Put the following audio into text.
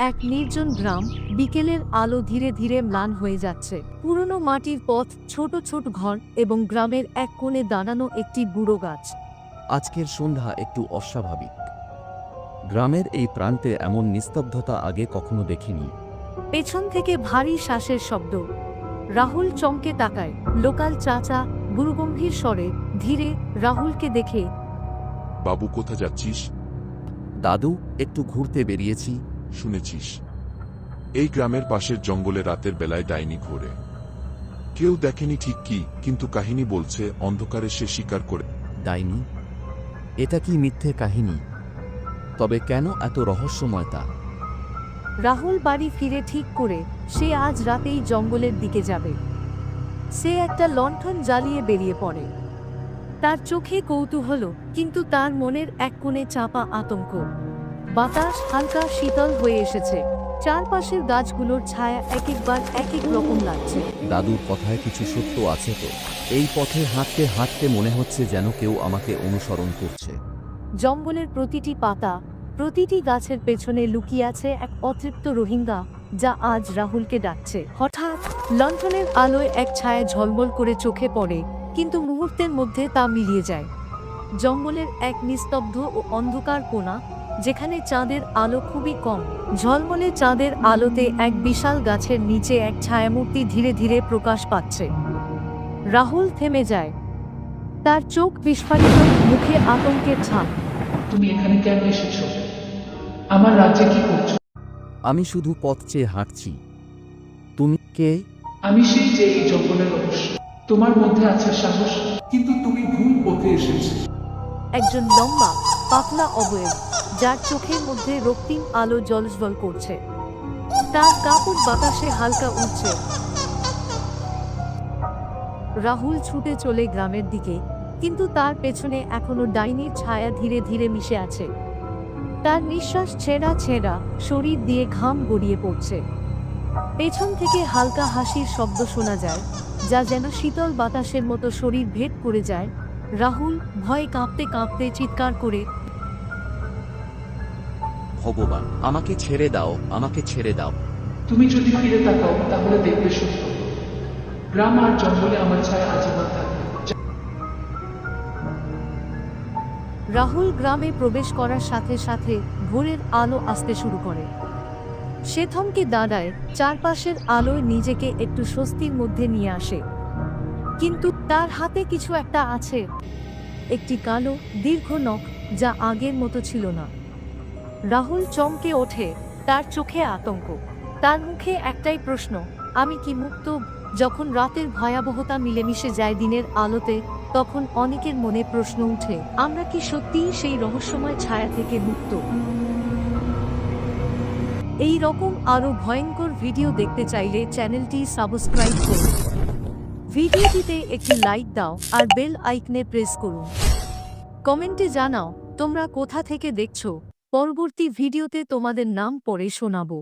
এক নির্জন গ্রাম। বিকেলের আলো ধীরে ধীরে ম্লান হয়ে যাচ্ছে। পুরনো মাটির পথ, ছোট ছোট ঘর এবং গ্রামের এক কোণে দাঁড়ানো একটি বুড়ো গাছ। আজকের সন্ধ্যা একটু অস্বাভাবিক। গ্রামের এই প্রান্তে এমন নিস্তব্ধতা আগে কখনো দেখিনি। পেছন থেকে ভারী শ্বাসের শব্দ। রাহুল চমকে তাকায়। লোকাল চাচা গুরুগম্ভীর স্বরে ধীরে রাহুলকে দেখে, বাবু, কোথা যাচ্ছিস? দাদু, একটু ঘুরতে বেরিয়েছি। শুনেছিস এই গ্রামের পাশের জঙ্গলে রাতের বেলায় ডাইনি ঘোরে? কেউ দেখেনি ঠিক কি, কিন্তু কাহিনী বলছে অন্ধকারে সে শিকার করে। ডাইনি? এটা কি মিথ্যে কাহিনী? তবে কেন এত রহস্যময় তা? রাহুল বাড়ি ফিরে ঠিক করে সে আজ রাতেই জঙ্গলের দিকে যাবে। সে একটা লণ্ঠন জ্বালিয়ে বেরিয়ে পড়ে। তার চোখে কৌতূহল, কিন্তু তার মনের এক কোণে চাপা আতঙ্ক। বাতাস হালকা শীতল হয়ে এসেছে। চারপাশের গাছগুলোর ছায়া একবার এক এক রকম লাগছে। দাদুর কথায় কিছু সত্য আছে তো? এই পথে হাঁটতে হাঁটতে মনে হচ্ছে যেন কেউ আমাকে অনুসরণ করছে। জঙ্গলের প্রতিটি পাতা, প্রতিটি গাছের পেছনে লুকিয়ে আছে এক অতৃপ্ত রোহিঙ্গা, যা আজ রাহুলকে ডাকছে। হঠাৎ লণ্ঠনের আলোয় এক ছায়া ঝলমল করে চোখে পড়ে, কিন্তু মুহূর্তের মধ্যে তা মিলিয়ে যায়। জঙ্গলের এক নিস্তব্ধ ও অন্ধকার কোণা, যেখানে চাঁদের আলো খুবই কম। ঝলমলে চাঁদের আলোতে এক বিশাল গাছের নিচে এক ছায়ামূর্তি ধীরে ধীরে প্রকাশ পাচ্ছে। রাহুল থেমে যায়। তার চোখ বিস্ফারিত, মুখে আতঙ্কের ছাপ। তুমি এখানে কেন এসেছো? আমার রাজ্যে কি করছো? আমি শুধু পথ চেয়ে হাঁটছি। তুমি কে? আমি সেই যে এই জঙ্গলের রহস্য। তোমার মধ্যে আছে সাহস, কিন্তু তুমি ভুল পথে এসেছো। একজন লম্বা পাতলা অবয়ব, যার চোখের মধ্যে রক্তিম আলো জ্বলজ্বল করছে। তার কাপড় বাতাসে হালকা উঠছে। রাহুল ছুটে চলে গ্রামের দিকে, কিন্তু তার পেছনে এখনো ডাইনির ছায়া ধীরে ধীরে মিশে আছে। তার নিঃশ্বাস ছেঁড়া ছেঁড়া, শরীর দিয়ে ঘাম গড়িয়ে পড়ছে। পেছন থেকে হালকা হাসির শব্দ শোনা যায়, যা যেন শীতল বাতাসের মতো শরীর ভেদ করে যায়। রাহুল ভয়ে কাঁপতে কাঁপতে চিৎকার করে, ভগবান, আমাকে ছেড়ে দাও, আমাকে ছেড়ে দাও। তুমি যদি ফিরে তাকাও তাহলে দেখবে সত্য। গ্রাম আর জঙ্গলে আমার ছায়া আজীবন থাকবে। রাহুল গ্রামে প্রবেশ করার সাথে সাথে ভোরের আলো আসতে শুরু করে। সে থমকে দাঁড়ায়, চারপাশের আলোয় নিজেকে একটু স্বস্তির মধ্যে নিয়ে আসে। কিন্তু তার হাতে কিছু একটা আছে, একটি কালো দীর্ঘ নখ, যা আগের মতো ছিল না। রাহুল চমকে ওঠে, তার চোখে আতঙ্ক, তার মুখে একটাই প্রশ্ন, আমি কি মুক্ত? যখন রাতের ভয়াবহতা মিলেমিশে যায় দিনের আলোতে, তখন অনেকের মনে প্রশ্ন উঠে, আমরা কি সত্যিই সেই রহস্যময় ছায়া থেকে মুক্ত? এই রকম আরো ভয়ঙ্কর ভিডিও দেখতে চাইলে চ্যানেলটি সাবস্ক্রাইব করুন। ভিডিওটিতে একটি লাইক দাও আর বেল আইকনে প্রেস করুন। কমেন্টে জানাও তোমরা কোথা থেকে দেখছো। পরবর্তী ভিডিওতে তোমাদের নাম পড়ে শোনাবো।